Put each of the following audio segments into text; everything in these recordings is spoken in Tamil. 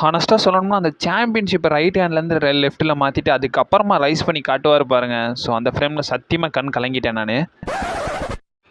ஹானஸ்ட்டாக சொல்லணும்னா அந்த சாம்பியன்ஷிப்பை ரைட் ஹேண்ட்லேருந்து லெஃப்ட்டில் மாற்றிட்டு அதுக்கப்புறமா ரைஸ் பண்ணி காட்டுவார் பாருங்க. ஸோ அந்த ஃப்ரேமில் சத்தியமாக கண் கலங்கிட்டேன் நான்.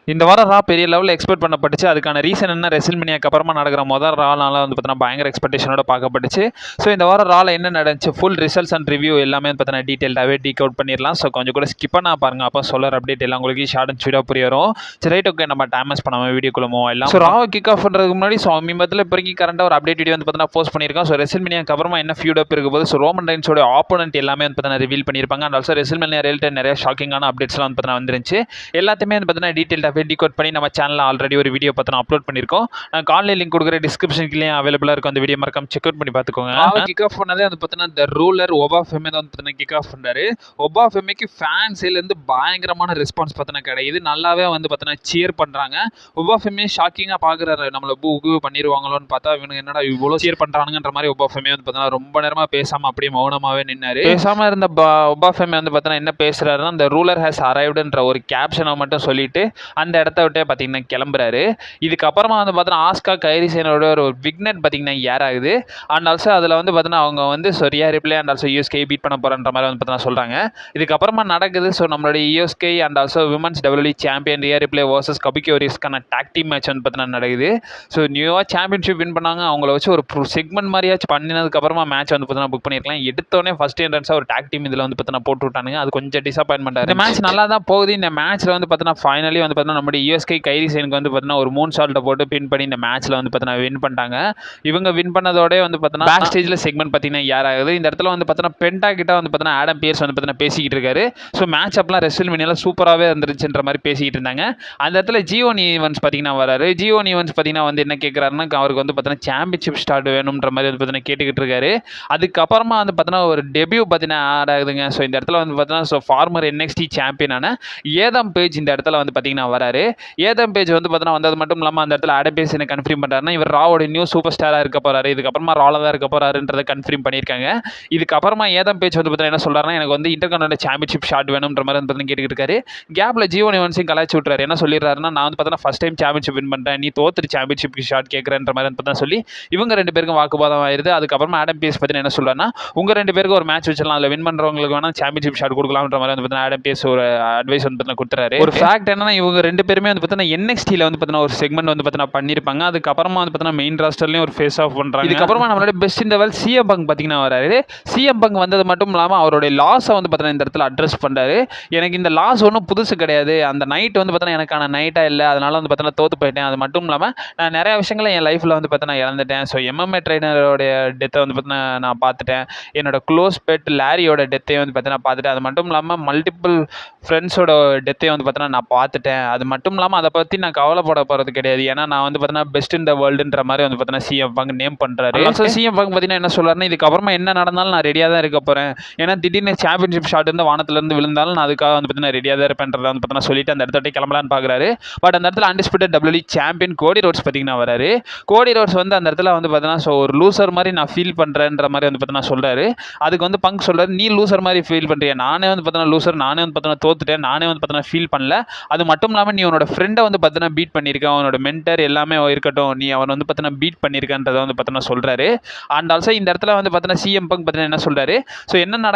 இந்த வாரம் ரா பெரிய லெவலில் எக்ஸ்பெக்ட் பண்ணப்பட்டுச்சு. அதுக்கான ரீசன் என்ன, ரெசில்மேனியாக்கு அப்புறமா நடக்கிற முதல் ரானால வந்து பார்த்தீங்கன்னா பயங்கர எக்ஸ்பெக்டேஷனோட பார்க்கப்பட்டுச்சு. ஸோ இந்த வாரம் ரால என்ன நடந்துச்சு, ஃபுல் ரிசல்ட்ஸ் அண்ட் ரிவ்யூ எல்லாமே பார்த்தீங்கன்னா டீட்டெயில்டாகவே டீக் அவுட் பண்ணிடலாம். ஸோ கொஞ்சம் கூட ஸ்கிப் பண்ணா பாருங்க, அப்போ சொல்லற அப்டேட் எல்லாம் உங்களுக்கு ஷார்ட் அண்ட் ஸ்வீடாக புரிய வரும். சரி ரைட், ஓகே, நம்ம டைம் பண்ணாமல் வீடியோக்குள்ள எல்லாம். ஸோ ராவை கிக் ஆஃப் பண்ணுறதுக்கு முன்னாடி சமீபத்தில் இப்போதைக்கு கரண்டாக ஒரு அப்டேட் வீடியோ வந்து பார்த்தீங்கன்னா போஸ்ட் பண்ணியிருக்கோம். ஸோ ரெசில்மேனியாக்கு அப்புறமா என்ன ஃபியூட் அப் இருக்க போது, ஸோ ரோமன் ரைன்ஸோட ஆப்போனன்ட் எல்லாமே வந்து பார்த்தீங்கன்னா ரிவீல் பண்ணியிருப்பாங்க. அண்ட் ஆல்சோ ரெசில்மேனியா ரிலேட்டட் நிறைய ஷாக்கிங்கான அப்டேட்ஸ்லாம் வந்து பார்த்தீங்கன்னா வந்துருச்சு. எல்லாத்தையுமே வந்து பார்த்தீங்கன்னா டீட்டெயில்டாகவே டீக் பண்ணி நம்ம சேனலில் ஆல்ரெடி ஒரு வீடியோ பார்த்து அப்லோட் பண்ணியிருக்கோம். நான் காலையில் லிங்க் கொடுக்குற டிஸ்கிரிப்ஷன்லேயே அவைலபிளாக இருக்கும். அந்த வீடியோ மறக்காம செக் அவுட் பண்ணி பார்த்துக்கோங்க. கிக் ஆஃப் பண்ணதே வந்து பார்த்தீங்கன்னா த ரூலர் ஒபா ஃபெமே தான் வந்து பார்த்தீங்கன்னா கிக் ஆஃப் பண்ணாரு. ஒபா ஃபெமேக்கு ஃபேன்ஸிலேருந்து பயங்கரமான ரெஸ்பான்ஸ் பார்த்தீங்கன்னா கிடையாது. நல்லாவே வந்து பார்த்தீங்கன்னா சியர் பண்ணுறாங்க. ஒபா ஃபெமே ஷாக்கிங்காக பார்க்குறாரு, நம்மளை பூக்கு பண்ணிடுவாங்களோன்னு பார்த்தா இவனுக்கு என்னடா இவ்வளோ சியர் பண்ணுறானுங்கன்ற மாதிரி ஒபா ஃபெமே வந்து பார்த்தீங்கன்னா ரொம்ப நேரமாக பேசாமல் அப்படியே மௌனமாகவே நின்னாரு. பேசாமல் இருந்த ஒபா ஃபெமே வந்து பார்த்தீங்கன்னா என்ன பேசுறாருன்னா, அந்த ரூலர் ஹேஸ் அரைவ்டுன்ற ஒரு கேப்ஷனை மட்டும் சொல்லிட்டு அந்த இடத்த விட்டே பார்த்தீங்கன்னா கிளம்புறாரு. இதுக்கப்புறமா வந்து பார்த்தீங்கன்னா ஆஸ்கா கைரி சேனோட ஒரு விக்னெட் பார்த்தீங்கன்னா ஏர் ஆகுது. அண்ட் ஆல்சோ அதில் வந்து பார்த்தீங்கன்னா அவங்க வந்து ரியா ரிப்ளே அண்ட் ஆல்சோ யூஎஸ்கே பீட் பண்ண போகிறன்ற மாதிரி வந்து பார்த்தீங்கன்னா சொல்கிறாங்க. இதுக்கப்புறமா நடக்குது. ஸோ நம்மளுடைய யூஎஸ்கே and also women's WWE champion Rhea Ripley versus Kabuki வாரியர்ஸ்க்கான டாக் டீம் மேட்ச் வந்து பார்த்தீங்கன்னா நடக்குது. ஸோ நியூவாக சாம்பியன்ஷிப் வின் பண்ணாங்க. அவங்கள வச்சு ஒரு செக்மெண்ட் மாதிரியாச்சும் பண்ணினதுக்கப்புறமா மேட்ச் வந்து பார்த்தீங்கன்னா புக் பண்ணியிருக்கலாம். எடுத்தோடனே ஃபர்ஸ்ட் என்ட்ரன்ஸாக ஒரு டாக் டீம் இதில் வந்து பார்த்தீங்கன்னா போட்டு விட்டானுங்க. அது கொஞ்சம் டிசப்பாயின்மெண்ட். இந்த மேட்ச் நல்லா தான் போகுது. இந்த மேட்ச்சில் வந்து பார்த்தீங்கன்னா ஃபைனலி வந்து பார்த்தீங்கன்னா நம்மளுடைய யூஎஸ்கே கைரி சேனுக்கு வந்து பார்த்தீங்கன்னா ஒரு மூன் சால்ட்டை போட்டு பின் பண்ணி இந்த மேட்ச்சில் வந்து பார்த்தீங்கன்னா வின் பண்ணிட்டாங்க. இவங்க வின் பண்ணதோடய வந்து பார்த்தீங்கன்னா பேக் ஸ்டேஜில் செக்மெண்ட் பார்த்தீங்கன்னா யார் ஆகுது. இந்த இடத்துல வந்து பார்த்தீங்கன்னா பென்டா கிட்ட வந்து பார்த்தீங்கன்னா ஆடம் பியர்ஸ் வந்து பார்த்தீங்கன்னா பேசிக்கிட்டு இருக்காரு. ஸோ மேட்ச் அப்லாம் ரெசில்மேனியால சூப்பராகவே இருந்துருச்சுன்ற மாதிரி பேசிக்கிட்டு இருந்தாங்க. அந்த இடத்துல ஜியோன் ஈவன்ஸ் பார்த்தீங்கன்னா வராரு. ஜியோன் ஈவன்ஸ் பார்த்தீங்கன்னா வந்து என்ன கேட்குறாருன்னா, அவருக்கு வந்து பார்த்தீங்கன்னா சாம்பியன்ஷிப் ஸ்டார்ட் வேணுன்ற மாதிரி வந்து பார்த்தீங்கன்னா கேட்டுக்கிட்டு இருக்காரு. அதுக்கப்புறமா வந்து பார்த்தீங்கன்னா ஒரு டெபியூ பார்த்தீங்கன்னா ஆட் ஆகுதுங்க. ஸோ இந்த இடத்துல வந்து பார்த்தீங்கன்னா ஸோ ஃபார்மர் என்எக்ஸ்டி சாம்பியனான ஏதம் பேஜ் இந்த இடத்துல வந்து பார்த்தீங்கன்னா வராரு. ஏதம் பேஜ் வந்து பார்த்தீங்கன்னா வந்தது மட்டும் இல்லாமல் அந்த இடத்துல ஆடம் பியர்ஸ் என்ன கன்ஃபார்ம் பண்ணுறாருன்னா, இவர் ராவோட நியூ சூப்பர் ஸ்டாராக இருக்க போறாரு. இதுக்கப்புறமா ரால தான் இருக்க போறாருன்றதை கன்ஃபார்ம் பண்ணியிருக்காங்க. இதுக்கப்புறமா ஏதம் பேஜ் வந்து பார்த்தீங்கன்னா என்ன சொல்றாருன்னா, எனக்கு வந்து இன்டர்கான்டினென்டல் சாம்பியன்ஷிப் ஷாட் வேணும்ன்ற மாதிரி வந்து பார்த்தீங்கன்னா கேட்டுக்கிட்டு இருக்காரு. கேப்ல ஜியோன் ஈவன்ஸையும் கலாய்ச்சி விட்டுறாரு. என்ன சொல்லிடுறாருன்னா, நான் வந்து பார்த்தீங்கன்னா ஃபர்ஸ்ட் டைம் சாம்பியன்ஷிப் வின் பண்ணுறேன், நீ தோத்துட்டு சாம்பியன்ஷிப் ஷாட் கேட்குறேன்ற மாதிரி வந்து பார்த்தீங்கன்னா சொல்லி இவங்க ரெண்டு பேருக்கும் வாக்குவாதம் ஆயிருது. அதுக்கப்புறமா ஆடம் பியர்ஸ் பார்த்தீங்கன்னா என்ன சொல்றாருன்னா, உங்க ரெண்டு பேருக்கு ஒரு மேட்ச் வச்சிடலாம், அதில் வின் பண்றவங்களுக்கு வேணா சாம்பியன்ஷிப் ஷாட் கொடுக்கலாம்ன்ற மாதிரி வந்து பார்த்தீங்கன்னா ஆடம் பியர்ஸ் ஒரு அட்வைஸ் வந்து பார்த்தீங்கன்னா கொடுத்துறாரு. ஒரு ஃபேக்ட் என்னன்னா, இவங்க ரெண்டு பேருமே வந்து பார்த்தீங்கன்னா என்எக்ஸ்டியில் வந்து பார்த்தீங்கன்னா ஒரு செக்மெண்ட் வந்து பார்த்தீங்கன்னா பண்ணியிருப்பாங்க. அதுக்கப்புறமா வந்து பார்த்தீங்கன்னா மெயின் ராஸ்டர்லையும் ஒரு ஃபேஸ் ஆஃப் பண்ணுறாங்க. இதுக்கப்புறமா நம்மளோட பெஸ்ட் இந்த வேல் சிஎம் பங்க் பார்த்தீங்கன்னா வராரு. சிஎம் பங்க் வந்தது மட்டும் இல்லாமல் அவருடைய லாஸை வந்து பார்த்தீங்கன்னா இந்த இடத்துல அட்ரஸ் பண்ணுறாரு. எனக்கு இந்த லாஸ் ஒன்றும் புதுசு கிடையாது, அந்த நைட் வந்து பார்த்தீங்கன்னா எனக்கான நைட்டாக இல்லை, அதனால வந்து பார்த்தீங்கன்னா தோற்று போயிட்டேன். அது மட்டும் இல்லாமல் நான் நிறைய விஷயங்களை என் லைஃப்பில் வந்து பார்த்தீங்கன்னா இழந்துட்டேன். ஸோ எம்எம்ஏ ட்ரைனரோடைய டெத்தை வந்து பார்த்தீங்கன்னா நான் பார்த்துட்டேன். என்னோட க்ளோஸ் பெட் லாரியோட டெத்தையும் வந்து பார்த்தீங்கன்னா பார்த்துட்டேன். அது மட்டும் இல்லாமல் மல்டிபிள் ஃப்ரெண்ட்ஸோட டெத்தையும் வந்து பார்த்தீங்கன்னா நான் பார்த்துட்டேன். அது மட்டும் இல்லாமல் அதை பற்றி நான் கவலைப்பட போகிறது கிடையாது. ஏன்னா நான் வந்து பார்த்தீங்கன்னா பெஸ்ட் இன் த வேர்ல்டுன்ற மாதிரி வந்து பார்த்தீங்கன்னா சிஎம் பங்க் நேம் பண்ணுறாரு. சிஎம் பங்க் பார்த்தீங்கன்னா என்ன சொல்றாருன்னா, இதுக்கப்புறமா என்ன நடந்தாலும் நான் ரெடியாக தான் இருக்க போகிறேன். ஏன்னா திடீர்னு சாம்பியன்ஷிப் ஷாட் இருந்து வானத்திலிருந்து விழுந்தாலும் நான் அதுக்காக வந்து பார்த்தீங்கன்னா ரெடியாக தான் இருப்பேன்றதை வந்து பார்த்தீங்கன்னா சொல்லிட்டு அந்த இடத்த கிளம்பலான்னு பார்க்குறாரு. பட் அந்த இடத்துல அன்டிஸ்பியூட்டட் டபிள்யூஇ சாம்பியன் கோடி ரோட்ஸ் பார்த்தீங்கன்னா வராரு. கோடி ரோட்ஸ் வந்து அந்த இடத்துல வந்து பார்த்தீங்கன்னா ஸோ ஒரு லூசர் மாதிரி நான் ஃபீல் பண்ணுறேன்ற மாதிரி வந்து பார்த்தீங்கன்னா சொல்கிறாரு. அதுக்கு வந்து பங்க் சொல்கிறாரு, நீ லூசர் மாதிரி ஃபீல் பண்ணுறியா, நானே வந்து பார்த்தீங்கன்னா லூசர், நானே வந்து பார்த்தீங்கன்னா தோத்துட்டேன், நானே வந்து பார்த்தீங்கன்னா ஃபீல் பண்ணல. அது மட்டும் இல்லாமல் நீ உன்னோட ஃப்ரெண்டை வந்து பார்த்தீங்கன்னா பீட் பண்ணியிருக்க, அவனோட மென்டர் எல்லாமே இருக்கட்டும், நீ அவன் வந்து பார்த்தீங்கன்னா பீட் பண்ணியிருக்கன்றதை வந்து பார்த்தீங்கன்னா சொல்கிறாரு. அண்ட் ஆல்சோ இந்த இடத்துல வந்து பார்த்தீங்கன்னா சிஎம் பங்க் பார்த்தீங்கன்னா என்ன சொல்கிறாரு, ஸோ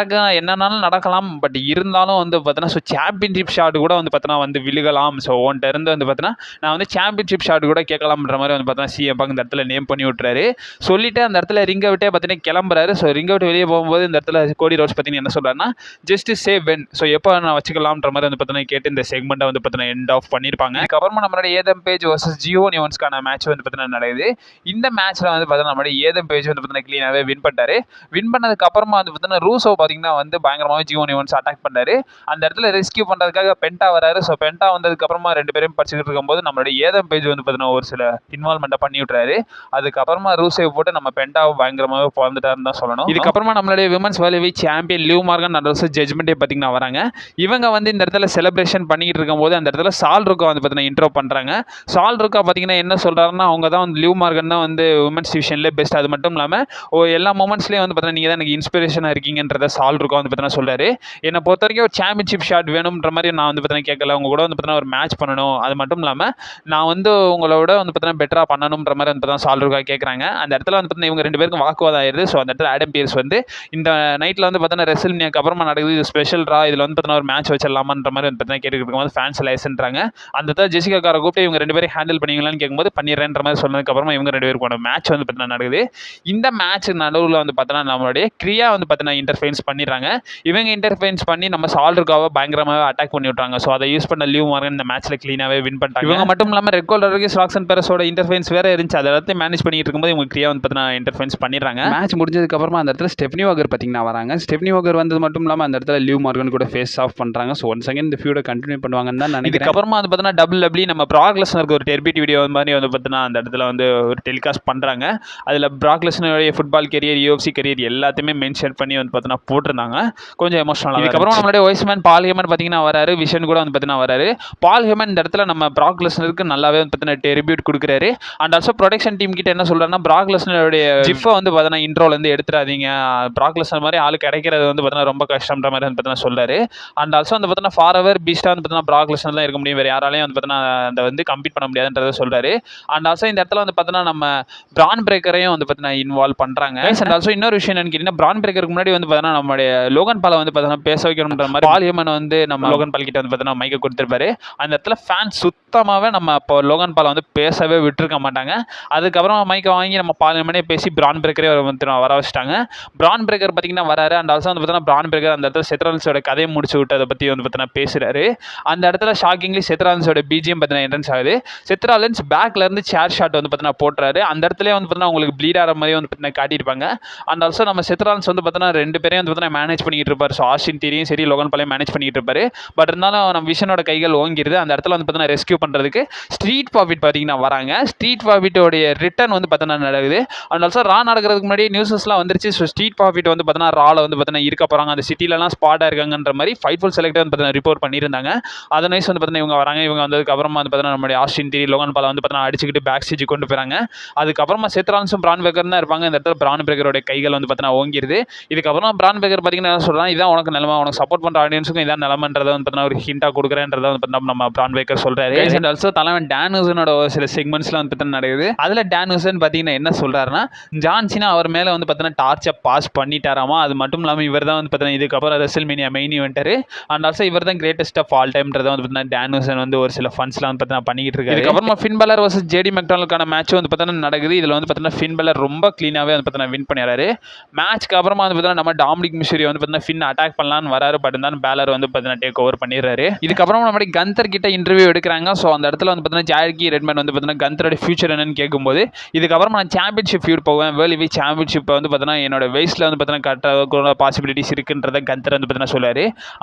என்னன்னாலும் நடக்கலாம், பட் இருந்தாலும் வந்து பார்த்தீங்கன்னா ஸோ சாம்பியன்ஷிப் ஷாட் கூட வந்து பார்த்தீங்கன்னா வந்து விழுகலாம். ஸோ ஒன்ட்ட இருந்து வந்து பார்த்தீங்கன்னா நான் வந்து சாம்பியன்ஷிப் ஷாட் கூட கேட்கலாம்ன்ற மாதிரி வந்து பார்த்தீங்கன்னா சிஎம் பங்க் இந்த இடத்துல நேம் பண்ணி விட்டுறாரு. சொல்லிட்டு அந்த இடத்துல ரிங்கை விட்டே பார்த்தீங்கன்னா கிளம்புறாரு. ஸோ ரிங்கை விட்டு வெளியே போகும்போது இந்த இடத்துல கோடி ரோட்ஸ் பார்த்தீங்கன்னா என்ன சொல்கிறாருன்னா, ஜஸ்ட் சே வென், ஸோ எப்போ நான் வச்சுக்கலாம்ன்ற மாதிரி வந்து பார்த்தீங்கன்னா கேட்டு இந்த செக்மெண்ட்டை வந்து பார்த்தீங்கன்னா எண்ட் ஆஃப் பண்ணியிருப்பாங்க. அதுக்கப்புறமா நம்மளோட ஏதம் பேஜ் வர்சஸ் ஜியோன் ஈவன்ஸ்க்கான மேட்ச் வந்து பார்த்தீங்கன்னா நடக்குது. இந்த மேட்ச்ல வந்து பார்த்தீங்கன்னா நம்மளுடைய ஏதம் பேஜ் வந்து பார்த்தீங்கன்னா க்ளீனாகவே வின் பண்ணிட்டாரு. வின் பண்ணதுக்கு அப்புறமா வந்து பார்த்தீங்கன்னா ரூசோ பார்த்தீங்கன்னா வந்து பயங்கரமாக ஜியோன் ஈவன்ஸ் அட்டாக் பண்ணாரு. அந்த இடத்துல ரெஸ்கியூ பண்ணுறதுக்காக பென்டா வராரு. ஸோ பென்டா வந்ததுக்கு அப்புறமா ரெண்டு பேரும் படிச்சுக்கிட்டு இருக்கும்போது நம்மளுடைய ஏதம் பேஜ் வந்து பார்த்தீங்கன்னா ஒரு சில இன்வால்மெண்ட்டை பண்ணி விட்டுறாரு. அதுக்கப்புறமா ரூசோ போட்டு நம்ம பென்டாவை பயங்கரமாக பிறந்துட்டாருன்னு தான் சொல்லணும். இதுக்கப்புறமா நம்மளுடைய women's value champion Liv Morgan and ஜட்ஜ்மெண்ட்டே பார்த்தீங்கன்னா வராங்க. இவங்க வந்து இந்த இடத்துல செலிப்ரேஷன் பண்ணிக்கிட்டு இருக்கும்போது அந்த இடத்துல சால் ருக்கா வந்து பார்த்தீங்கன்னா இன்ட்ரோ பண்ணுறாங்க. சால் ருக்கா பார்த்தீங்கன்னா என்ன சொல்கிறாருன்னா, அவங்க தான் வந்து லிவ் மார்கன் தான் வந்து உமன்ஸ் டிவிஷன்லேயே பெஸ்ட். அது மட்டும் இல்லாமல் எல்லா மொமெண்ட்ஸ்லேயும் வந்து பார்த்தீங்கன்னா நீங்கள் தான் எனக்கு இன்ஸ்பிரேஷனாக இருக்கீங்கன்றத சால் ருக்கா வந்து பார்த்தீங்கன்னா சொல்கிறாரு. என்னை பொறுத்த வரைக்கும் ஒரு சாம்பியன்ஷிப் ஷாட் வேணுன்ற மாதிரி நான் வந்து பார்த்தீங்கன்னா கேட்கல. உங்க கூட வந்து பார்த்தீங்கன்னா ஒரு மேட்ச் பண்ணணும். அது மட்டும் இல்லாமல் நான் வந்து உங்களோட வந்து பார்த்தீங்கன்னா பெட்டராக பண்ணணுன்ற மாதிரி வந்து பார்த்தீங்கன்னா சால் ருக்கா கேட்குறாங்க. அந்த இடத்துல வந்து பார்த்தீங்கன்னா இவங்க 2 பேருக்கும் வாக்குவாதம் ஆயிடுது. ஸோ அந்த இடத்துல ஆடம் பியர்ஸ் வந்து இந்த நைட்டில் வந்து பார்த்தீங்கன்னா ரெசில்மேனியாக்கு அப்புறமா நடக்குது, இது ஸ்பெஷல் ரா, இதில் வந்து பார்த்தீங்கன்னா ஒரு மேட்ச் வச்சிடலாமான்ற மாதிரி வந்து பார்த்தீங்கன்னா கேட்டுக்கிட்டு இருக்கும்போது ஃபேன்ஸ் லைசன்றாங்க. அந்த இடத்துல ஜெசிகா காரை கூப்பிட்டு இவங்க 2 பேரும் ஹேண்டில் பண்ணிங்களான்னு கேட்கும்போது பண்ணிடுறேன்ற மாதிரி சொன்னதுக்கப்புறமா இவங்க 2 பேருக்கும் மேட்ச் வந்து பார்த்தீங்கன்னா நடக்குது. இந்த மேட்ச் நடுவில் வந்து பார்த்தீங்கன்னா நம்மளுடைய கிரியா வந்து பார்த்தீங்கன்னா இன்டர்ஃபெரன்ஸ் பண்ணிடுறாங்க. இவங்க இன்டர்ஃபெரன்ஸ் பண்ணி நம்ம சால் ருக்காவை பயங்கரமாக அட்டாக் பண்ணி விட்றாங்க. ஸோ அதை யூஸ் பண்ண லிவ் மார்கன் இந்த மேட்ச்சில் க்ளீனாகவே வின் பண்ணிட்டாங்க. இவங்க மட்டும் இல்லாமல் ரெட் கோலருக்கு ராக்சன் பெரஸோட இன்டர்ஃபெரன்ஸ் வேறு இருந்துச்சு. அதை எல்லாத்தையும் மேனேஜ் பண்ணிட்டு இருக்கும்போது இவங்க கிரியா வந்து பார்த்தீங்கன்னா இன்டர்ஃபெரன்ஸ் பண்ணிடுறாங்க. மேட்ச் முடிஞ்சதுக்கப்புறமா அந்த இடத்துல ஸ்டெஃப்னி வாகர் பார்த்தீங்கன்னா வராங்க. ஸ்டெஃப்னி வாகர் வந்தது மட்டும் இல்லாமல் அந்த இடத்துல லிவ் மார்கன் கூட ஃபேஸ் ஆஃப் பண்ணுறாங்க. ஸோ ஒன் செகண்ட் இந்த ஃபியூடை கண்டினியூ பண்ணுவாங்கன்னு தான் நினைக்கிறேன். இதுக்கப்புறமா வந்து பார்த்தீங்கன்னா WWE நம்ம ப்ராக் லெஸ்னருக்கு ஒரு டெர்பிட் வீடியோ மாதிரி வந்து பார்த்தீங்கன்னா அந்த இடத்துல வந்து ஒரு டெலிகாஸ்ட் பண்ணுறாங்க. அதில் ப்ராக் லெஸ்னருடைய ஃபுட்பால் கெரியர், UFC கெரியர் எல்லாத்தையுமே மென்ஷன் பண்ணி வந்து பார்த்தீங்கன்னா போட்டிருந்தாங்க. கொஞ்சம் எமோஷனலாக. இதுக்கப்புறம் நம்மளுடைய வைஸ்மேன் பால் ஹேமன் பார்த்தீங்கன்னா வராரு. விஷன் கூட வந்து பார்த்தீங்கன்னா வராரு. பால் ஹேமன் இந்த இடத்துல நம்ம ப்ராக் லெஸ்னருக்கு நல்லாவே வந்து பார்த்தீங்கன்னா டெர்பிட் கொடுக்குறாரு. அண்ட் ஆல்சோ ப்ரொடக்ஷன் டீம் கிட்ட என்ன சொல்கிறாருன்னா, ப்ராக் லெஸ்னருடைய ஜிஃபை வந்து பார்த்தீங்கன்னா இன்ட்ரோலேருந்து எடுத்துடாதீங்க, ப்ராக் லெஸ்னர் மாதிரி ஆள் கிடைக்கிறது வந்து பார்த்தீங்கன்னா ரொம்ப கஷ்டம்ன்ற மாதிரி வந்து பார்த்தீங்கன்னா சொல்றாரு. அண்ட் ஆல்சோ வந்து பார்த்தீங்கன்னா ஃபார் எவர் பீஸ்டாக வந்து பார்த்தீங்கன்னா ப்ராக் லெஸ்னர் தான் இருக்க முடியும், வேறு யாராலையும் வந்து பார்த்தீங்கன்னா அந்த வந்து கம்பீட் பண்ண முடியாதுன்றதை சொல்றாரு. அண்ட் ஆல்சோ இந்த இடத்துல வந்து பார்த்தீங்கன்னா நம்ம பிரான் பிரேக்கரையும் வந்து பார்த்தீங்கன்னா இன்வால்வ் பண்ணுறாங்க. அண்ட் ஆல்சோ இன்னொரு விஷயம் என்னன்னு கேட்டீங்கன்னா, பிரான் பிரேக்கருக்கு முன்னாடி வந்து பார்த்தீங்கன்னா நம்மளுடைய லோகன் பாலை வந்து பார்த்தீங்கன்னா பேச வைக்கணுன்ற மாதிரி பால் ஹேமன் வந்து நம்ம லோகன் பால் கிட்ட வந்து பார்த்தீங்கன்னா மைக்கை கொடுத்துருப்பாரு. அந்த இடத்துல ஃபேன்ஸ் சுத்தமாகவே நம்ம இப்போ லோகன் பாலை வந்து பேசவே விட்டுருக்க மாட்டாங்க. அதுக்கப்புறம் மைக்கை வாங்கி நம்ம பால் ஹேமனே பேசி பிரான் பிரேக்கரே வர வச்சுட்டாங்க. பிரான் பிரேக்கர் பார்த்தீங்கன்னா வராரு. அண்ட் ஆல்சோ வந்து பார்த்தீங்கன்னா பிரான் பிரேக்கர் அந்த இடத்துல செத்ரான்ஸோட கதையை முடிச்சு விட்டு அதை பற்றி வந்து பார்த்தீங்கன்னா பேசுறாரு. அந்த இடத்துல ஷாக்கிங்லி செத்ரான்ஸோட பிஜிஎம் பார்த்தீங்கன்னா என்ட்ரன்ஸ் ஆகுது. செத்ராலன்ஸ் பேக்ல இருந்து சேர் ஷாட் வந்து பார்த்தீங்கன்னா போட்டுறாரு. அந்த இடத்துல வந்து பார்த்தீங்கன்னா உங்களுக்கு ப்ளீட் ஆகிற மாதிரி வந்து பார்த்தீங்கன்னா காட்டியிருப்பாங்க. அண்ட் ஆல்சோ நம்ம செத்ரான்ஸ் வந்து பார்த்தீங்கன்னா 2 பேரையும் வந்து பார்த்தீங்கன்னா மேனேஜ் பண்ணிட்டு இருப்பார். ஸோ ஆஸ்டின் தியரியும் சரி, லோகன் பாலையும் மேனேஜ் பண்ணிட்டு இருப்பாரு. பட் இருந்தாலும் நம்ம விஷனோட கைகள் ஓங்கிருது. அந்த இடத்துல வந்து பார்த்தீங்கன்னா ரெஸ்கியூ பண்ணுறதுக்கு ஸ்ட்ரீட் ப்ராஃபிட் பார்த்தீங்கன்னா வராங்க. ஸ்ட்ரீட் ப்ராஃபிட்டோடைய ரிட்டர்ன் வந்து பார்த்தீங்கன்னா நடக்குது. அண்ட் ஆல்சோ ரா நடக்கிறதுக்கு முன்னாடி நியூஸஸ்லாம் வந்துருச்சு. ஸோ ஸ்ட்ரீட் ப்ராஃபிட் வந்து பார்த்தீங்கன்னா ரால வந்து பார்த்தீங்கன்னா இருக்க போகிறாங்க, அந்த சிட்டிலலாம் ஸ்பாட்டாக இருக்காங்கன்ற மாதிரி ஃபைட்ஃபுல் செலக்டர் வந்து பார்த்தீங்கன்னா ரிப்போர்ட் பண்ணியிருந்தாங்க. அதர்வைஸ் வந்து பார்த்தீங்கன்னா இவங்க வராங்க. இவங்க வந்ததுக்கு அப்புறமா வந்து பார்த்தீங்கன்னா நம்மளுடைய ஆஸ்டின் தியரி, லோகன் பாலை வந்து பார்த்தீங்கன்னா அடிச்சுக்கிட்டு பேக் ஸ்டேஜ் கொண்டு போகிறாங்க. அதுக்கப்புறமா செத்ரான்ஸும் பிரான் பிரேக்கர் தான் இருப்பாங்க. இந்த இடத்துல பிரான் பிரேக்கரோட கைகள் வந்து பார்த்தீங்கன்னா ஓங்கிருது. இதுக்கப்புறம் பிரான் பிரேக்கர் பார்த்தீங்கன்னா என்ன சொல்கிறாங்க, இதான் உனக்கு நிலமை, உனக்கு சப்போர்ட் பண்ணுற ஆடியன்ஸுக்கும் இதான் நிலமன்றதை வந்து பார்த்தீங்கன்னா ஒரு ஹிண்டாக கொடுக்குறேன்றதை வந்து பார்த்தீங்கன்னா நம்ம பிரான் பிரேக்கர் சொல்கிறாரு. அண்ட் ஆல்சோ தலைவன் டான் ஹூசனோட சில செக்மெண்ட்ஸ்லாம் வந்து பார்த்தீங்கன்னா நடக்குது. அதில் டான் ஹூசன் பார்த்தீங்கன்னா என்ன சொல்கிறாருன்னா, ஜான் சீனா அவர் மேலே வந்து பார்த்தீங்கன்னா டார்ச்சை பாஸ் பண்ணிட்டாராமா. அது மட்டும் இல்லாமல் இவர் தான் வந்து பார்த்தீங்கன்னா இதுக்கப்புறம் ரெசில்மேனியா மெயின் ஈவென்ட்டர். அண்ட் ஆல்சோ இவர் தான் கிரேட்டஸ்ட் ஆஃப் ஆல் டைம்ன்றதை வந்து பார்த்தீங்கன்னா டான் ஹூசன் வந்து ஒரு சில ஃபன்ஸ்லாம் வந்து பார்த்தீங்கன்னா பண்ணிக்கிட்டு இருக்காரு. இதுக்கப்புறமா ஃபின் பலர் வர்சஸ் ஜேடி மெக்டானலுக்கான மேட்ச் வந்து பார்த்தீங்கன்னா நடக்குது. இதில் வந்து பார்த்தீங்கன்னா ஃபின் பலர் ரொம்ப க்ளீனாகவே வந்து பார்த்தீங்கன்னா வின் பண்ணிடுறாரு. மேட்ச்க்கு அப்புறமா வந்து பார்த்தீங்கன்னா நம்ம டாமினிக் மிஸ்டீரியோ வந்து பார்த்தீங்கன்னா ஃபின் அட்டாக் பண்ணலான்னு வராரு. பட் இருந்தாலும் பேலர் வந்து பார்த்தீங்கன்னா டேக் ஓவர் பண்ணிடுறாரு. இதுக்கப்புறம் நம்ம கந்தர் கிட்ட இன்டர்வியூ எடுக்கிறாங்க. ஸோ அந்த இடத்துல வந்து பார்த்தீங்கன்னா ஜாக்கி ரெட்மேன் வந்து பார்த்தீங்கன்னா கந்தரோட ஃபியூச்சர் என்னன்னு கேட்கும்போது, இதுக்கப்புறம் நான் சாம்பியன்ஷிப் ஃபியூட் போவேன், வேர்ல்ட் ஹெவி சாம்பியன்ஷிப் வந்து பார்த்தீங்கன்னா என்னோட வெயிட்ல வந்து பார்த்தீங்கன்னா கரெக்டாக பாசிபிலிட்டிஸ் இருக்குன்றத கந்தர் வந்து பார்த்தீங்கன்னா சொல்லுவார்.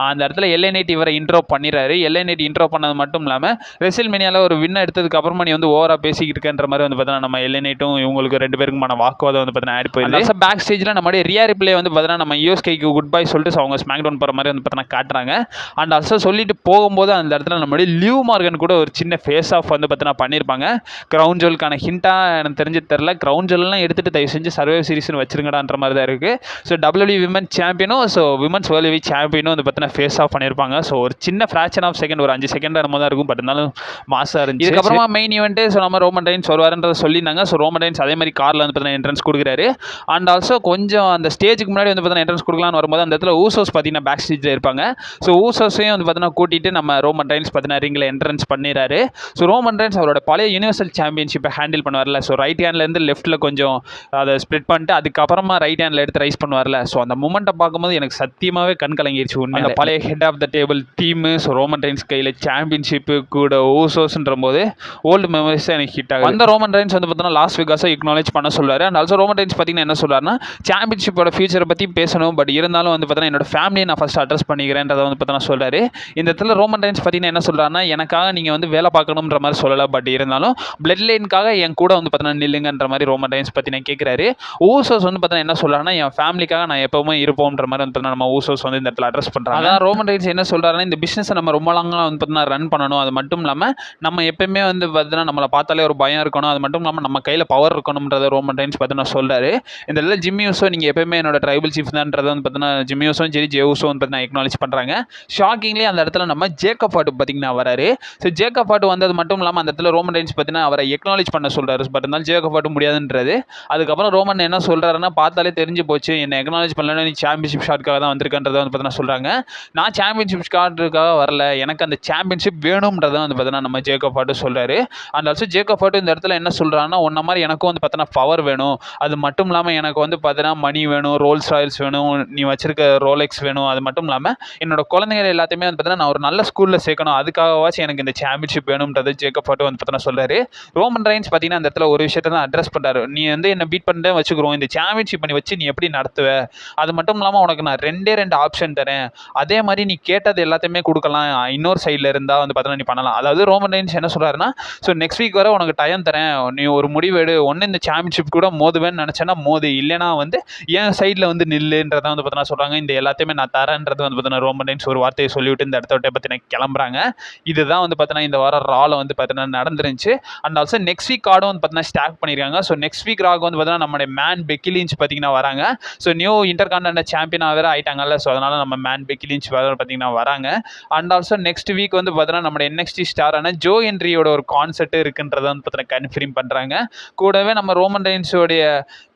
அந்த இடத்துல LA Knight இவரை இன்ட்ரோ பண்ணிடுறாரு. LA Knight இன்ட்ரோ பண்ணது மட்டும் இல்லாமல் ரெசில்மேனியாவில் ஒரு வின் எடுத்ததுக்கு அப்புறமா நீ வந்து ஓவராக பேசிக்கிட்டு இருக்கன்ற மாதிரி வந்து பார்த்தீங்கன்னா நம்ம LA Knighட்டும் இவங்களுக்கு 2 பேருக்குமான வாக்குவாதம் வந்து பார்த்தீங்கன்னா ஆட் போயிடுது. பேக் ஸ்டேஜில் நம்மளுடைய ரியா ரிப்ளே வந்து பார்த்தீங்கன்னா நம்ம யூஎஸ்கேக்கு குட் பை சொல்லிட்டு அவங்க ஸ்மாக் டவுன் போகிற மாதிரி வந்து பார்த்தீங்கன்னா காட்டுறாங்க. அண்ட் ஆல்சோ சொல்லிட்டு போகும்போது அந்த இடத்துல நம்மளுடைய லிவ் மார்கன் கூட ஒரு சின்ன ஃபேஸ் ஆஃப் வந்து பார்த்தீங்கன்னா பண்ணியிருப்பாங்க. கிரவுன் ஜுவலுக்கான ஹிண்டாக எனக்கு தெரிஞ்சு தெரில. கிரவுன் ஜுவல்லாம் எடுத்துகிட்டு தயவு செஞ்சு சர்வே சீரிஸ்னு வச்சிருங்கடான்ற மாதிரி தான் இருக்குது. ஸோ WWE விமன் சாம்பியனும் ஸோ விமன்ஸ் வேர்ல்ட் ஹெவி சாம்பியனும் வந்து பார்த்தீங்கன்னா ஃபேஸ் ஆஃப் பண்ணியிருப்பாங்க. ஸோ ஒரு சின்ன ஃப்ராக்ஷன் ஆஃப் செகண்ட், ஒரு 5 செகண்ட் நம்ம தான் இருக்கும். பட் இருந்தாலும் மாசாக இருந்துச்சு. இதுக்கப்புறமா மெயின் ஈவெண்ட்டு ஸோ நம்ம ரோமன் ரைன்ஸ் வருவாருன்றதை சொல்லியிருந்தாங்க. ஸோ ரோமன் ரைன்ஸ் அதே மாதிரி காரில் வந்து பார்த்தீங்கன்னா என்ட்ரன்ஸ் கொடுக்குறாரு. அண்ட் ஆல்சோ கொஞ்சம் அந்த ஸ்டேஜுக்கு முன்னாடி வந்து பார்த்தீங்கன்னா என்ட்ரன்ஸ் கொடுக்கலான்னு வரும்போது அந்த இடத்துல ஊசோஸ் பார்த்தீங்கன்னா பேக் ஸ்டேஜில் இருப்பாங்க. ஸோ ஊசோஸையும் வந்து பார்த்தீங்கன்னா கூட்டிகிட்டு நம்ம ரோமன் ரைன்ஸ் பார்த்தீங்கன்னா ரிங்கில் என்ட்ரன்ஸ் பண்ணிடுறாரு. ஸோ ரோமன் ரைன்ஸ் அவரோட பழைய யூனிவர்சல் சாம்பியன்ஷிப்பை ஹேண்டில் பண்ணுவார்ல. ஸோ ரைட் ஹேண்ட்லேருந்து லெஃப்ட்டில் கொஞ்சம் அதை ஸ்ப்ளிட் பண்ணிட்டு அதுக்கப்புறமா ரைட் ஹேண்டில் எடுத்து ரைஸ் பண்ணுவார்ல. ஸோ அந்த மூமெண்ட்டை பார்க்கும்போது எனக்கு சத்தியமாகவே கண் கலங்கிருச்சு. உண்மையில பழைய head of the table team, so Roman Reigns கையில் சாம்பியன்ஷிப்பு கூட ஊசோஸ்ன்ற போது ஓல்டு மெமரிஸ் எனக்கு ஹிட் ஆகும். அந்த ரோமன் ரைன்ஸ் வந்து பார்த்தீங்கன்னா லாஸ் வெகாஸை இக்னாலேஜ் பண்ண சொல்லுவார். அண்ட் ஆல்சோ ரோமன் ரைன்ஸ் பார்த்தீங்கன்னா என்ன சொல்றாருன்னா, சாம்பியன்ஷிப்போட ஃபியூச்சரை பற்றி பேசணும், பட் இருந்தாலும் வந்து பார்த்தீங்கன்னா என்னோட ஃபேமிலியை நான் ஃபஸ்ட் அட்ரஸ் பண்ணிக்கிறேன்றதை வந்து பார்த்தீங்கன்னா சொல்றாரு. இந்த இடத்துல ரோமன் ரைன்ஸ் பார்த்தீங்கன்னா என்ன சொல்றாருன்னா, எனக்காக நீங்கள் வந்து வேலை பார்க்கணுன்ற மாதிரி சொல்லலை, பட் இருந்தாலும் பிளட் லைனுக்காக என் கூட வந்து பார்த்தீங்கன்னா நில்லுங்கன்ற மாதிரி ரோமன் ரைன்ஸ் பற்றி நான் கேட்குறாரு. ஊசோஸ் வந்து பார்த்தீங்கன்னா என்ன சொல்றாருன்னா, என் ஃபேமிலிக்காக நான் எப்பவுமே இருப்போம்ன்ற மாதிரி வந்து நம்ம ஊசோஸ் வந்து இந்த இடத்துல அட்ரஸ் பண்ணுறாங்க. அதான் ரோமன் ரைன்ஸ் என்ன சொல்றாருன்னா, இந்த பிஸ்னஸை நம்ம ரொம்ப லாங்காக வந்து பார்த்தீங்கன்னா ரன் பண்ணணும். அது மட்டும் இல்லாமல் நம்ம எப்பயுமே வந்து பார்த்தீங்கன்னா நம்மளை பார்த்தாலே ஒரு பயம் இருக்கணும். அது மட்டும் இல்லாமல் நம்ம கையில் பவர் இருக்கணும்ன்றத ரோமன் ரெயின்ஸ் பார்த்தீங்கன்னா சொல்கிறாரு. இந்த இடத்துல ஜிம்மி யூசோ நீங்கள் எப்பயுமே என்னோட ட்ரைபல் சீஃப் தான்ன்றதை வந்து பார்த்தீங்கன்னா ஜிம்மி யூஸும் சரி ஜே யூஸும் வந்து பார்த்தீங்கன்னா எக்னாலேஜ் பண்ணுறாங்க. ஷாக்கிங்லி அந்த இடத்துல நம்ம ஜேக்கப் ஹார்ட் பார்த்தீங்கன்னா வராரு. ஸோ ஜேக்கப் ஹார்ட் வந்தது மட்டும் இல்லாமல் அந்த இடத்துல ரோமன் ரெயின்ஸ் பார்த்தீங்கன்னா அவரை எக்னாலேஜ் பண்ண சொல்கிறாரு. பட் இருந்தாலும் ஜேக்கப் ஹார்ட் முடியாதுன்றது. அதுக்கப்புறம் ரோமன் என்ன சொல்கிறாருன்னா பார்த்தாலே தெரிஞ்சு போச்சு, என்னை எக்னாலேஜ் பண்ணலன்னா நீ சாம்பியன்ஷிப் ஷாட்காக தான் வந்திருக்கன்றதை வந்து பார்த்தீங்கன்னா சொல்கிறாங்க. நான் சாம்பியன்ஷிப் ஷாட்காக வரல, எனக்கு அந்த சாம்பியன்ஷிப் வேணும்ன்றதை வந்து பார்த்தீங்கன்னா நம்ம ஜேக்கப் ஹார்ட் சொல்கிறாரு. அண்ட் ஆல்சோ ஜேக்கப் ஹார்ட் இந்த இடத்துல என்ன சொல்கிறாங்கன்னா உன்ன மாதிரி எனக்கும் வந்து பார்த்தீங்கன்னா பவர் வேணும், அது மட்டும் இல்லாமல் எனக்கு வந்து பார்த்தீங்கன்னா மணி வேணும், ரோல்ஸ் ராயல்ஸ் வேணும், நீ வச்சிருக்க ரோலெக்ஸ் வேணும், அது மட்டும் இல்லாமல் என்னோட குழந்தைகள் எல்லாத்தையுமே வந்து பார்த்தீங்கன்னா நான் ஒரு நல்ல ஸ்கூலில் சேர்க்கணும், அதுக்காகவாச்சும் எனக்கு இந்த சாம்பியன்ஷிப் வேணும்ன்றது ஜேக்கப் ஹார்ட் வந்து பார்த்தீங்கன்னா சொல்கிறாரு. ரோமன் ரெயின்ஸ் பார்த்தீங்கன்னா அந்த இடத்துல ஒரு விஷயத்தை தான் அட்ரஸ் பண்ணுறாரு. நீ வந்து என்ன பீட் பண்ணிட்டே வச்சுக்கிறோம், இந்த சாம்பியன்ஷிப் பண்ணி வச்சு நீ எப்படி நடத்துவ, அது மட்டும் இல்லாமல் உனக்கு நான் ரெண்டு ஆப்ஷன் தரேன், அதே மாதிரி நீ கேட்டது எல்லாத்தையுமே கொடுக்கலாம், இன்னொரு சைடில் இருந்தால் வந்து பார்த்தீங்கன்னா நீ பண்ணலாம். அதாவது ரோமன் ரெயின்ஸ் என்ன சொல்கிறாருன்னா, ஸோ நெக்ஸ்ட் வீக் வரை உனக்கு டைம் தரேன், நீ ஒரு முடிவெடு, ஒன்று இந்த சாம்பியன்ஷிப் கூட மோதுவேன்னு நினச்சேன்னா மோது, இல்லைனா வந்து என் சைடில் வந்து நில்லுன்றதை வந்து பார்த்தீங்கன்னா சொல்கிறாங்க. இந்த எல்லாத்தையுமே நான் தரேன்றது வந்து பார்த்தீங்கன்னா ரோமன் ரெயின்ஸ் ஒரு வார்த்தையை சொல்லிவிட்டு இந்த இடத்த விட்டு பார்த்தீங்கன்னா கிளம்புறாங்க. இதுதான் வந்து பார்த்தீங்கன்னா இந்த வாரம் ரால வந்து பார்த்தீங்கன்னா நடந்துருந்துச்சு. அண்ட் ஆல்சோ நெக்ஸ்ட் வீக் கார்டும் வந்து பார்த்தீங்கன்னா ஸ்டாக் பண்ணியிருக்காங்க. ஸோ நெக்ஸ்ட் வீக் ராக் வந்து பார்த்தீங்கன்னா நம்மளுடைய மேன் பெக்கி லிஞ்ச் பார்த்தீங்கன்னா வராங்க. ஸோ நியூ இன்டர்கான்டினென்டல் சாம்பியனாக வேறு ஆயிட்டாங்கல்ல, ஸோ அதனால் நம்ம மேன் பெக்கி லிஞ்ச் வேறு பார்த்தீங்கன்னா வராங்க. அண்ட் ஆல்சோ நெக்ஸ்ட் வீக் வந்து பார்த்தீங்கன்னா நம்ம NXT ஸ்டாரான ஜோ ஹென்ரியோட ஒரு கான்செர்ட் இருக்குன்றதை வந்து பார்த்தீங்கன்னா கன்ஃபார்ம் பண்ணுறாங்க. கூடவே நம்ம ரோமன் ரெயின்ஸோடைய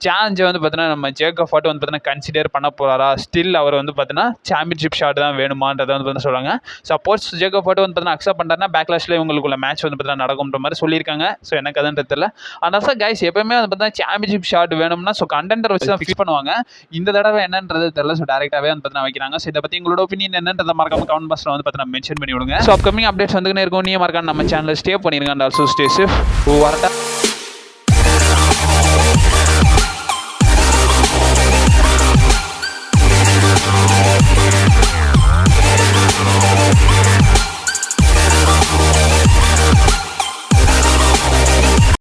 சேலஞ்சை வந்து பார்த்தீங்கன்னா நம்ம ஜேக்கப் ஹார்ட் வந்து பார்த்தீங்கன்னா கன்சிடர் பண்ண போகிறாரா, ஸ்டில் அவர் வந்து பார்த்தீங்கன்னா சாம்பியன்ஷிப் ஷாட் தான் வேணுமான்றதை வந்து பார்த்தீங்கன்னா சொல்கிறாங்க. சப்போஸ் ஜேக்கப் ஹார்ட் வந்து பார்த்தீங்கன்னா அக்செப்ட் பண்ணுறாருன்னா பேக்லாஷ்ல இவங்களுக்குள்ள மேட்ச் வந்து பார்த்தீங்கன்னா நடக்கும்ன்ற மாதிரி சொல்லியிருக்காங்க. ஸோ எனக்கு அதுன்றது தெரியல. ஆனால் கைஸ் எப்பவுமே வந்து பார்த்தீங்கன்னா சாம்பியன்ஷிப் ஷாட் வேணும்னா ஸோ கண்டென்டர் வச்சு தான் ஃபிக்ஸ் பண்ணுவாங்க. இந்த தடவை என்னன்றது தெரியல. ஸோ டேரெக்டாகவே வந்து பார்த்தீங்கன்னா வைக்கிறாங்க. ஸோ இதை பற்றி உங்களோட ஒப்பீனியன் என்னன்றதை மறக்காம கமெண்ட் பாக்ஸில் வந்து பார்த்தீங்கன்னா மென்ஷன் பண்ணி விடுங்க. ஸோ அப்கமிங் அப்டேட்ஸ் வந்துக்கினே இருக்கும். நீ மறக்காம நம்ம சேனலில் ஸ்டே பண்ணிருங்க. And also stay safe. வரட்டா.